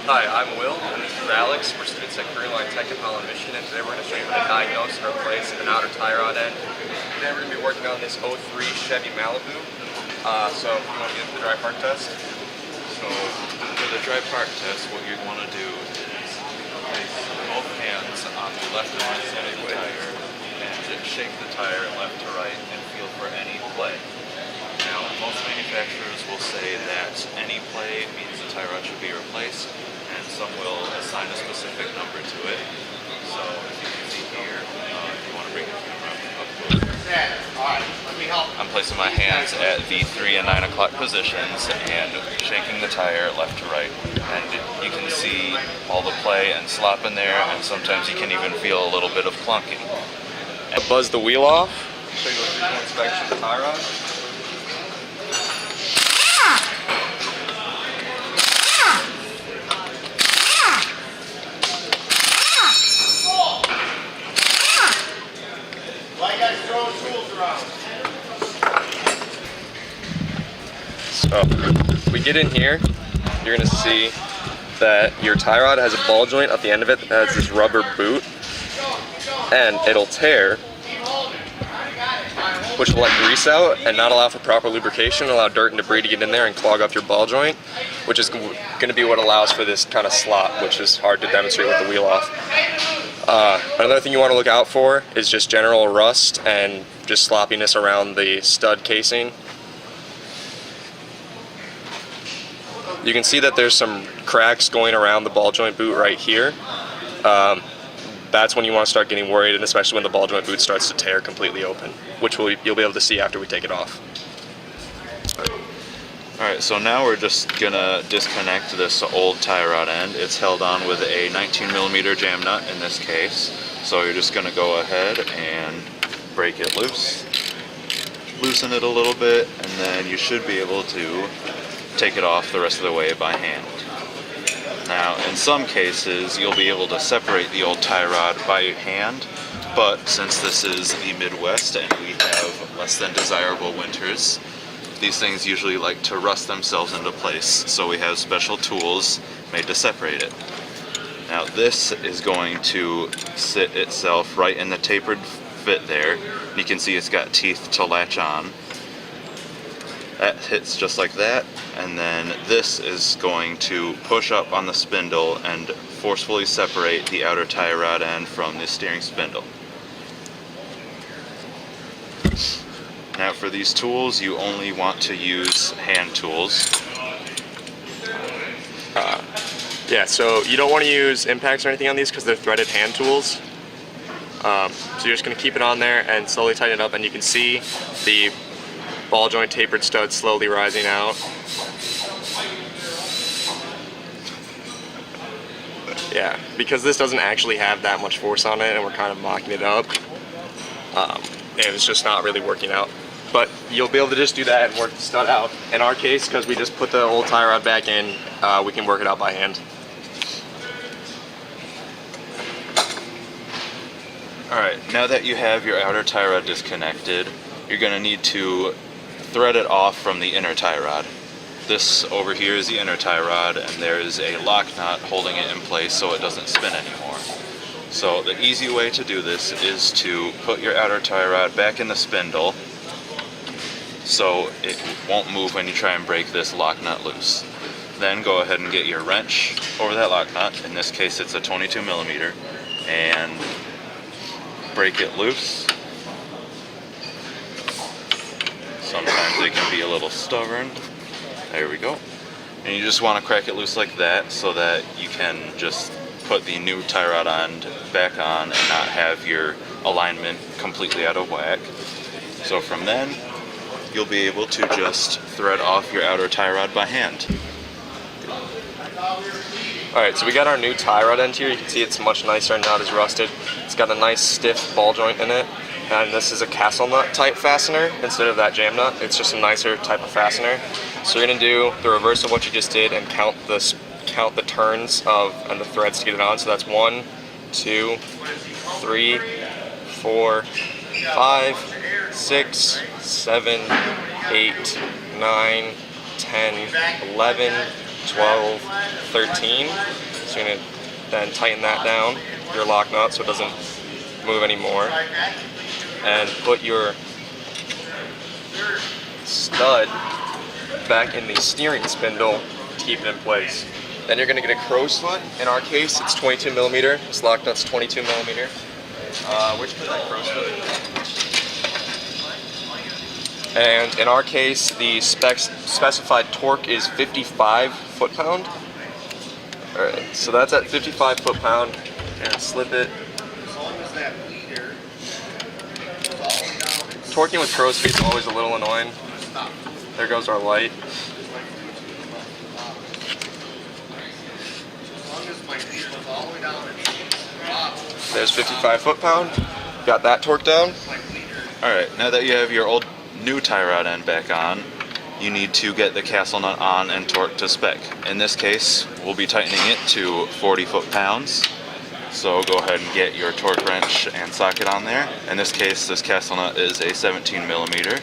Hi, I'm Will, and this is Alex. We're students at Career Line Tech in Holland, Michigan, and today we're going to show you how to diagnose and replace an outer tie rod end. Today we're going to be working on this 03 Chevy Malibu. So, you want to get the dry park test? So, for the dry park test, what you want to do is place both hands on the left and right side of the tire and shake the tire left to right and feel for any play. Now, most manufacturers will say that any play means the tie rod should be replaced, and some will assign a specific number to it. So, as you can see here, if you want to bring the camera up close, I'm placing my hands at the 3 and 9 o'clock positions and shaking the tire left to right. And you can see all the play and slop in there, and sometimes you can even feel a little bit of clunking. And buzz the wheel off. Show you a visual inspection of the tie rod. Why you guys throwing tools around? So, we get in here, you're going to see that your tie rod has a ball joint at the end of it that has this rubber boot, and it'll tear, which will let grease out and not allow for proper lubrication, allow dirt and debris to get in there and clog up your ball joint, which is going to be what allows for this kind of slop, which is hard to demonstrate with the wheel off. Another thing you want to look out for is just general rust and just sloppiness around the stud casing. You can see that there's some cracks going around the ball joint boot right here. That's when you want to start getting worried, and especially when the ball joint boot starts to tear completely open, which you'll be able to see after we take it off. Alright, so now we're just gonna disconnect this old tie rod end. It's held on with a 19mm jam nut in this case. So you're just gonna go ahead and break it loose, loosen it a little bit, and then you should be able to take it off the rest of the way by hand. Now, in some cases, you'll be able to separate the old tie rod by hand, but since this is the Midwest and we have less than desirable winters, these things usually like to rust themselves into place, so we have special tools made to separate it. Now this is going to sit itself right in the tapered fit there. You can see it's got teeth to latch on. That hits just like that, and then this is going to push up on the spindle and forcefully separate the outer tie rod end from the steering spindle. Now for these tools, you only want to use hand tools. Yeah, so you don't want to use impacts or anything on these because they're threaded hand tools. So you're just going to keep it on there and slowly tighten it up, and you can see the ball joint tapered stud slowly rising out. Yeah, because this doesn't actually have that much force on it and we're kind of mocking it up, and it's just not really working out. But you'll be able to just do that and work the stud out. In our case, because we just put the old tie rod back in, we can work it out by hand. Alright, now that you have your outer tie rod disconnected, you're going to need to thread it off from the inner tie rod. This over here is the inner tie rod, and there is a lock nut holding it in place so it doesn't spin anymore. So the easy way to do this is to put your outer tie rod back in the spindle so it won't move when you try and break this lock nut loose. Then go ahead and get your wrench over that lock nut, in this case it's a 22mm, and break it loose. Sometimes they can be a little stubborn. There we go. And you just want to crack it loose like that so that you can just put the new tie rod end back on and not have your alignment completely out of whack. So from then, you'll be able to just thread off your outer tie rod by hand. Alright, so we got our new tie rod end here. You can see it's much nicer and not as rusted. It's got a nice stiff ball joint in it, and this is a castle nut type fastener instead of that jam nut. It's just a nicer type of fastener. So you're going to do the reverse of what you just did and count the turns and the threads to get it on. So that's 1, 2, 3, 4, 5, 6, 7, 8, 9, 10, 11, 12, 13. So you're gonna then tighten that down, your lock nut, so it doesn't move anymore. And put your stud back in the steering spindle to keep it in place. Then you're gonna get a crow's foot. In our case, it's 22 millimeter. This lock nut's 22 millimeter. Where'd you put that crow's foot? And in our case, the specified torque is 55 foot-pound. All right, so that's at 55 foot-pound. And slip it. Torquing with crow's feet is always a little annoying. There goes our light. There's 55 foot-pound. Got that torque down. Alright, now that you have your old new tie rod end back on, you need to get the castle nut on and torqued to spec. In this case, we'll be tightening it to 40 foot-pounds. So go ahead and get your torque wrench and socket on there. In this case, this castle nut is a 17 millimeter.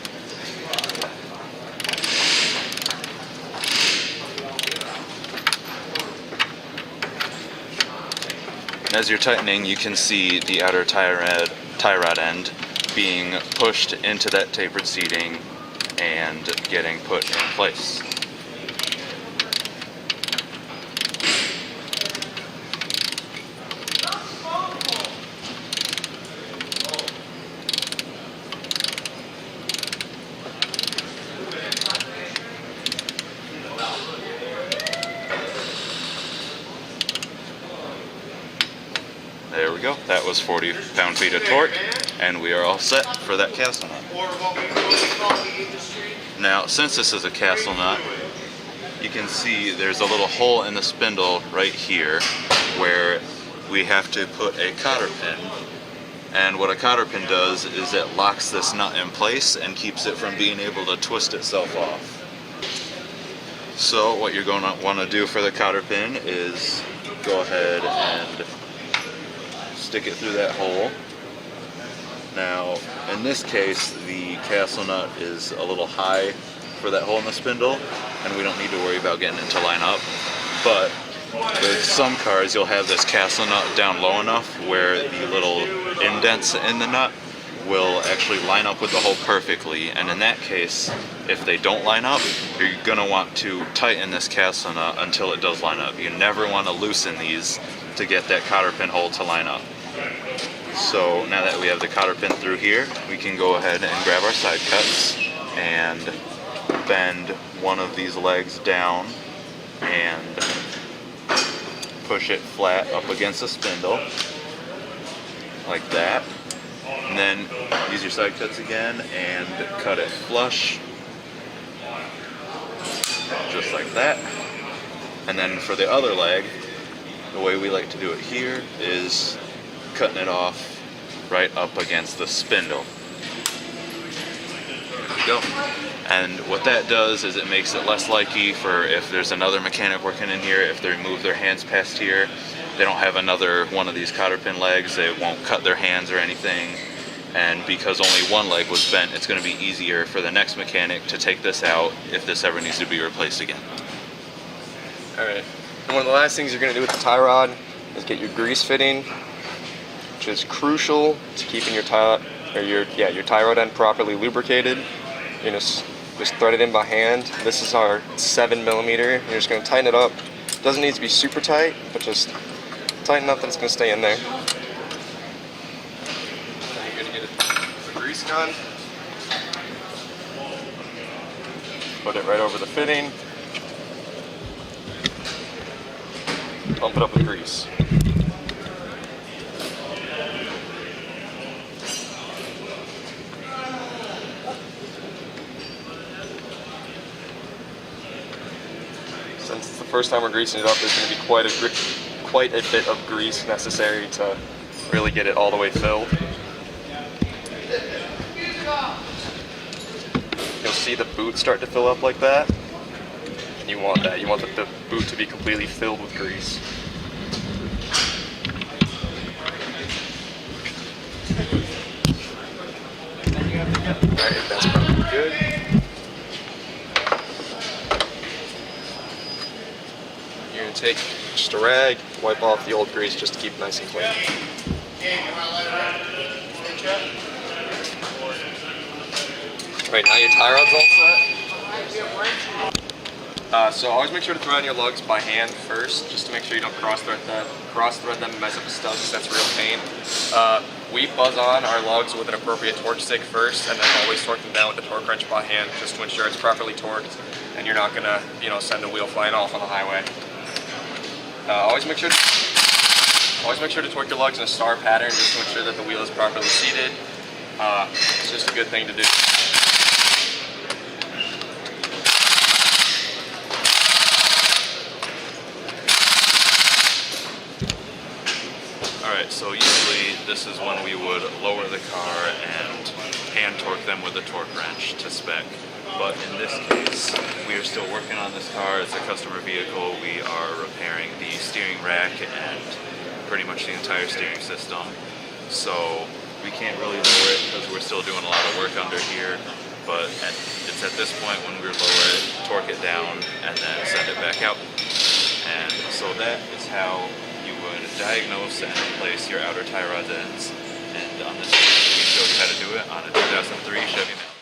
As you're tightening, you can see the outer tie rod end being pushed into that tapered seating and getting put in place. There we go. That was 40 pound-feet of torque, and we are all set for that castle nut. Now, since this is a castle nut, you can see there's a little hole in the spindle right here where we have to put a cotter pin. And what a cotter pin does is it locks this nut in place and keeps it from being able to twist itself off. So what you're going to want to do for the cotter pin is go ahead and stick it through that hole. Now, in this case, the castle nut is a little high for that hole in the spindle, and we don't need to worry about getting it to line up. But with some cars, you'll have this castle nut down low enough where the little indents in the nut will actually line up with the hole perfectly. And in that case, if they don't line up, you're gonna want to tighten this castle nut until it does line up. You never want to loosen these to get that cotter pin hole to line up. So now that we have the cotter pin through here, we can go ahead and grab our side cuts and bend one of these legs down and push it flat up against the spindle like that. And then use your side cuts again and cut it flush just like that. And then for the other leg, the way we like to do it here is cutting it off right up against the spindle. There we go. And what that does is it makes it less likely for if there's another mechanic working in here, if they move their hands past here, they don't have another one of these cotter pin legs, they won't cut their hands or anything. And because only one leg was bent, it's going to be easier for the next mechanic to take this out if this ever needs to be replaced again. Alright, one of the last things you're going to do with the tie rod is get your grease fitting, which is crucial to keeping your tie rod end properly lubricated. You're going to just thread it in by hand. This is our 7 millimeter. You're just going to tighten it up. It doesn't need to be super tight, but just tight enough that it's going to stay in there. You're going to get the grease gun. Put it right over the fitting. Pump it up with grease. Since it's the first time we're greasing it up, there's going to be quite a bit of grease necessary to really get it all the way filled. You'll see the boot start to fill up like that. And you want that. You want the boot to be completely filled with grease. Alright, that's probably good. take just a rag, wipe off the old grease just to keep it nice and clean. Alright, now your tie rod's all set. So always make sure to thread on your lugs by hand first, just to make sure you don't cross-thread them and mess up the studs, because that's a real pain. We buzz on our lugs with an appropriate torque stick first, and then always torque them down with the torque wrench by hand, just to ensure it's properly torqued, and you're not gonna, send the wheel flying off on the highway. Always make sure to torque your lugs in a star pattern, just to ensure that the wheel is properly seated. It's just a good thing to do. Alright, so usually this is when we would lower the car and hand torque them with a torque wrench to spec. But in this case, we are still working on this car. It's a customer vehicle. We are repairing the steering rack and pretty much the entire steering system. So we can't really lower it because we're still doing a lot of work under here. But it's at this point when we lower it, torque it down, and then send it back out. And so that is how you would diagnose and replace your outer tie rod ends. And on this video, we showed you how to do it on a 2003 Chevy Malibu.